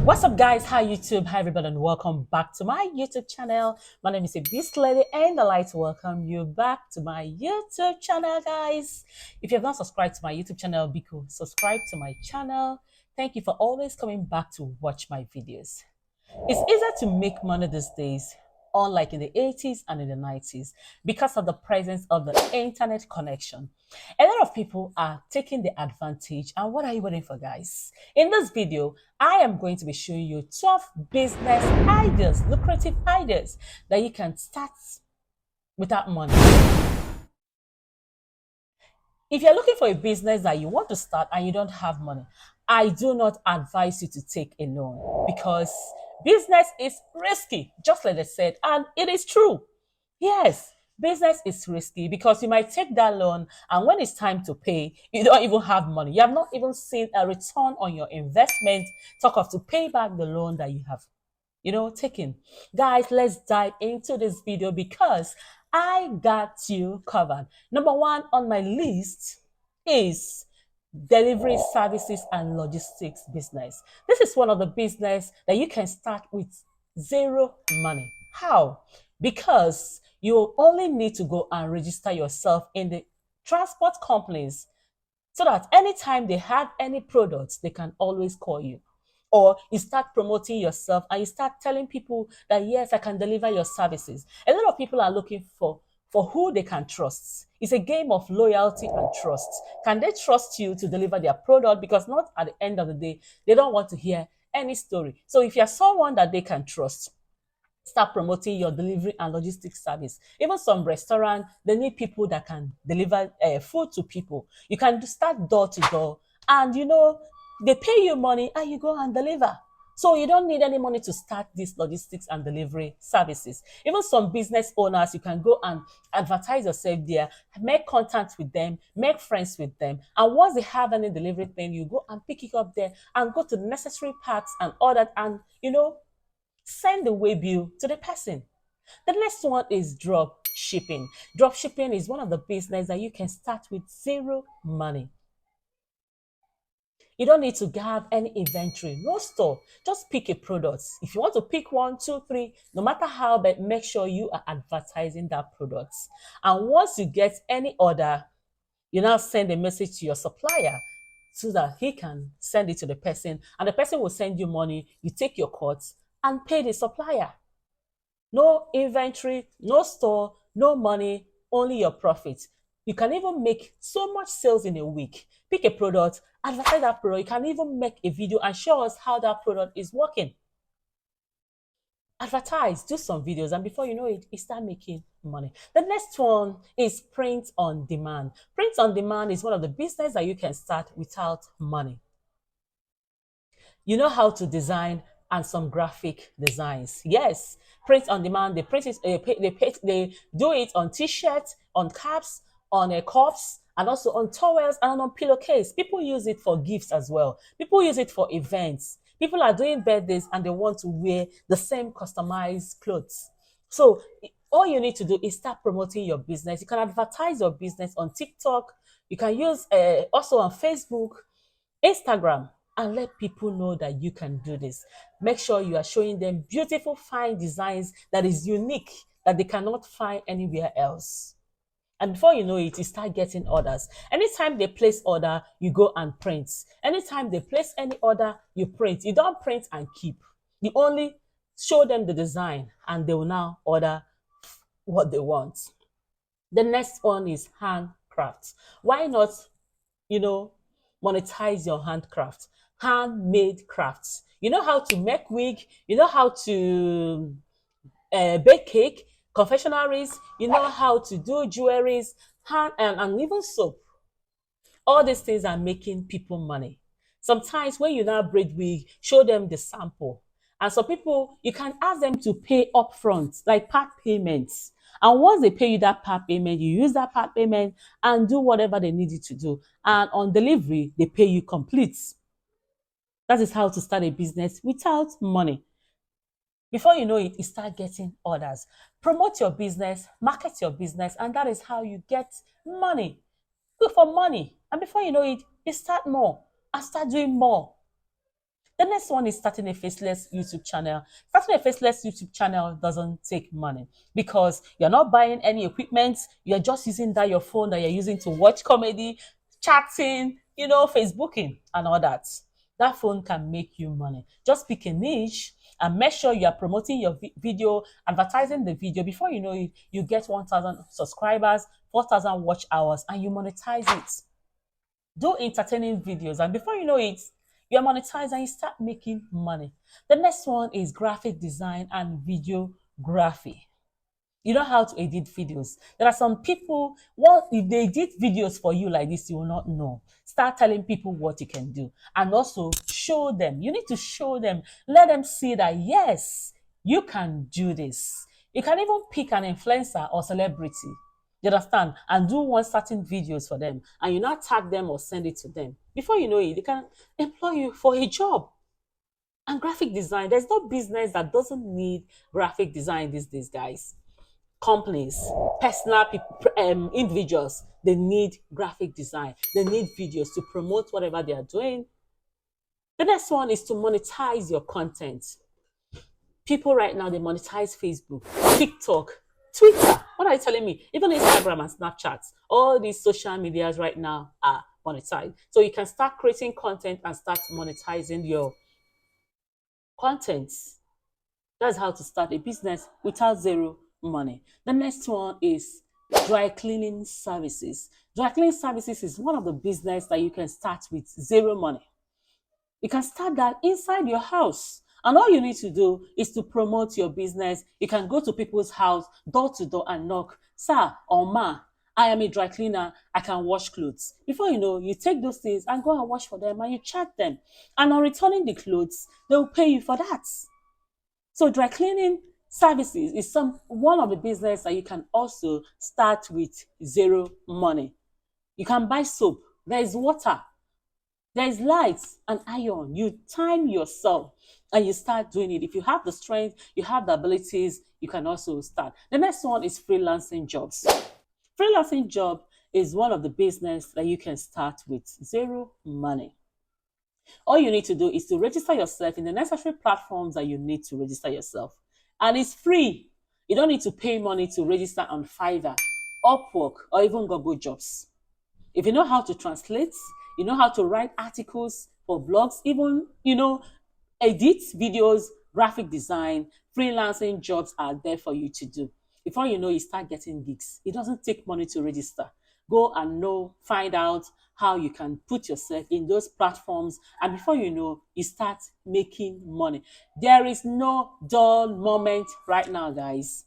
What's up, guys? Hi, YouTube. Hi, everybody, and welcome back to my YouTube channel. My name is Ebys'Lady, and I'd like to welcome you back to my YouTube channel, guys. If you have not subscribed to my YouTube channel, be cool. Subscribe to my channel. Thank you for always coming back to watch my videos. It's easier to make money these days, unlike in the 80s and in the 90s, because of the presence of the internet connection. A lot of people are taking the advantage. And what are you waiting for, guys? In this video, I am going to be showing you 12 business ideas, lucrative ideas that you can start without money. If you're looking for a business that you want to start and you don't have money, I do not advise you to take a loan because business is risky, just like I said, and it is true. Yes, business is risky because you might take that loan and when it's time to pay, you don't even have money. You have not even seen a return on your investment. Talk of to pay back the loan that you have taken. Guys, let's dive into this video because I got you covered. Number one on my list is delivery services and logistics business. This is one of the business that you can start with zero money. How? Because you only need to go and register yourself in the transport companies so that anytime they have any products, they can always call you. Or you start promoting yourself and you start telling people that yes, I can deliver your services. A lot of people are looking for who they can trust. It's a game of loyalty and trust. Can they trust you to deliver their product? Because not at the end of the day, they don't want to hear any story. So if you're someone that they can trust, start promoting your delivery and logistics service. Even some restaurant, they need people that can deliver food to people. You can start door to door, and they pay you money, and you go and deliver. So you don't need any money to start these logistics and delivery services. Even some business owners, you can go and advertise yourself there, make contact with them, make friends with them. And once they have any delivery thing, you go and pick it up there and go to the necessary parts and order and send the way bill to the person. The next one is drop shipping. Drop shipping is one of the business that you can start with zero money. You don't need to have any inventory, no store. Just pick a product. If you want to pick one, two, three, no matter how, but make sure you are advertising that product. And once you get any order, you now send a message to your supplier so that he can send it to the person, and the person will send you money. You take your cuts and pay the supplier. No inventory, no store, no money, only your profit. You can even make so much sales in a week. Pick a product, advertise that product. You can even make a video and show us how that product is working. Advertise, do some videos, and before you know it, you start making money. The next one is print on demand. Print on demand is one of the business that you can start without money. You know how to design and some graphic designs. Yes, print on demand. They print it. They do it on t-shirts, on caps, on cups, and also on towels and on pillowcase. People use it for gifts as well. People use it for events. People are doing birthdays and they want to wear the same customized clothes. So all you need to do is start promoting your business. You can advertise your business on TikTok. You can use also on Facebook, Instagram, and let people know that you can do this. Make sure you are showing them beautiful, fine designs that is unique, that they cannot find anywhere else. And before you know it, you start getting orders. Anytime they place order, you go and print. Anytime they place any order, you print. You don't print and keep. You only show them the design and they will now order what they want. The next one is handcraft. Why not, you know, monetize your handcraft, handmade crafts? You know how to make wig, you know how to bake cake, confectionaries, you know how to do jewelries, and even soap. All these things are making people money. Sometimes when you now braid wig, show them the sample. And some people, you can ask them to pay upfront, like part payments. And once they pay you that part payment, you use that part payment and do whatever they need you to do. And on delivery, they pay you complete. That is how to start a business without money. Before you know it, you start getting orders. Promote your business, market your business, and that is how you get money. Look for money. And before you know it, you start more and start doing more. The next one is starting a faceless YouTube channel. Starting a faceless YouTube channel doesn't take money because you're not buying any equipment. You're just using that your phone that you're using to watch comedy, chatting, Facebooking and all that. That phone can make you money. Just pick a niche and make sure you are promoting your video, advertising the video. Before you know it, you get 1,000 subscribers, 4,000 watch hours, and you monetize it. Do entertaining videos, and before you know it, you're monetized and you start making money. The next one is graphic design and videography. You know how to edit videos. There are some people, what if they edit videos for you like this, you will not know. Start telling people what you can do and also show them. You need to show them, let them see that yes, you can do this. You can even pick an influencer or celebrity, you understand, and do one certain videos for them, and you not tag them or send it to them. Before you know it, they can employ you for a job. And graphic design, there's no business that doesn't need graphic design these days, guys. Companies, personal people, individuals, they need graphic design. They need videos to promote whatever they are doing. The next one is to monetize your content. People right now, they monetize Facebook, TikTok, Twitter. What are you telling me? Even Instagram and Snapchat, all these social medias right now are monetized. So you can start creating content and start monetizing your content. That's how to start a business without zero money. The next one is dry cleaning services. Dry cleaning services is one of the business that you can start with zero money. You can start that inside your house. And all you need to do is to promote your business. You can go to people's house, door to door, and knock, "Sir or ma, I am a dry cleaner. I can wash clothes." Before you know, you take those things and go and wash for them and you charge them. And on returning the clothes, they will pay you for that. So dry cleaning services is one of the business that you can also start with zero money. You can buy soap. There is water. There is lights and iron. You time yourself and you start doing it. If you have the strength, you have the abilities, you can also start. The next one is freelancing jobs. Freelancing job is one of the business that you can start with zero money. All you need to do is to register yourself in the necessary platforms that you need to register yourself. And it's free. You don't need to pay money to register on Fiverr, Upwork, or even Google Jobs. If you know how to translate, you know how to write articles for blogs, even, edit videos, graphic design, freelancing jobs are there for you to do. Before you know, you start getting gigs. It doesn't take money to register. Go and find out how you can put yourself in those platforms. And before you know, you start making money. There is no dull moment right now, guys.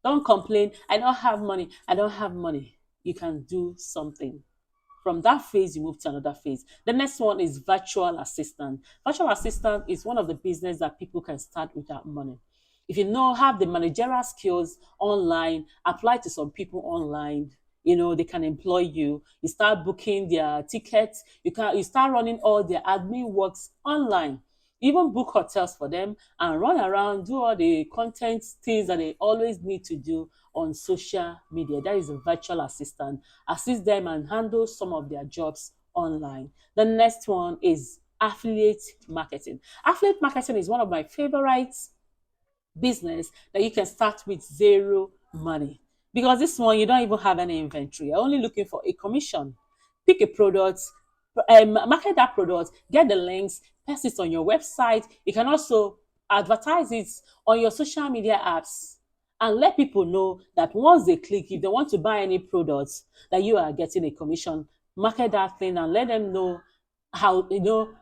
Don't complain. I don't have money. I don't have money. You can do something. From that phase, you move to another phase. The next one is virtual assistant. Virtual assistant is one of the business that people can start without money. If you have the managerial skills online, apply to some people online. They can employ you. You start booking their tickets. You start running all their admin works online. Even book hotels for them and run around, do all the content things that they always need to do on social media. That is a virtual assistant. Assist them and handle some of their jobs online. The next one is affiliate marketing. Affiliate marketing is one of my favorites business that you can start with zero money. Because this one, you don't even have any inventory. You're only looking for a commission. Pick a product, market that product, get the links, paste it on your website. You can also advertise it on your social media apps and let people know that once they click, if they want to buy any products, that you are getting a commission. Market that thing and let them know how,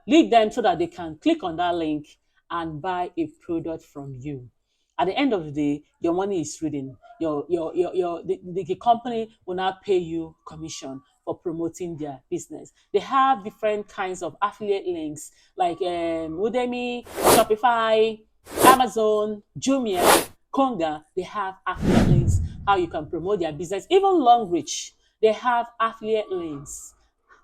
lead them so that they can click on that link and buy a product from you. At the end of the day, your money is reading. The company will now pay you commission for promoting their business. They have different kinds of affiliate links like Udemy, Shopify, Amazon, Jumia, Konga. They have affiliate links, how you can promote their business. Even Longreach, they have affiliate links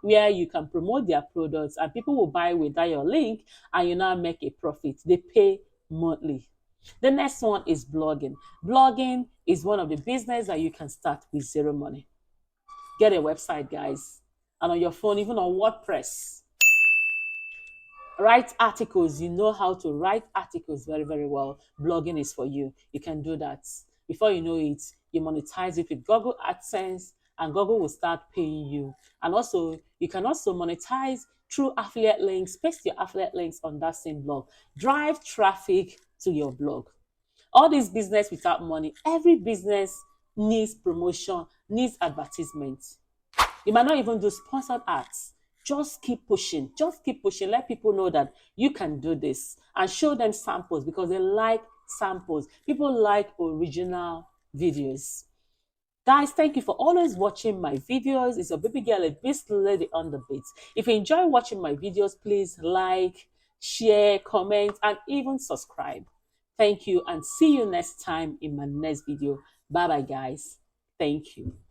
where you can promote their products and people will buy without your link and you now make a profit. They pay monthly. The next one is blogging. Blogging is one of the business that you can start with zero money. Get a website, guys, and on your phone, even on WordPress. Write articles. You know how to write articles very, very well. Blogging is for you. You can do that. Before you know it, you monetize it with Google AdSense, and Google will start paying you. And also, you can also monetize through affiliate links. Paste your affiliate links on that same blog. Drive traffic to your blog. All this business without money, every business needs promotion, needs advertisement. You might not even do sponsored ads. Just keep pushing. Just keep pushing. Let people know that you can do this and show them samples because they like samples. People like original videos. Guys, thank you for always watching my videos. It's your baby girl, Ebys'Lady on the beat. If you enjoy watching my videos, please like, share, comment, and even subscribe. Thank you and see you next time in my next video. Bye bye, guys. Thank you.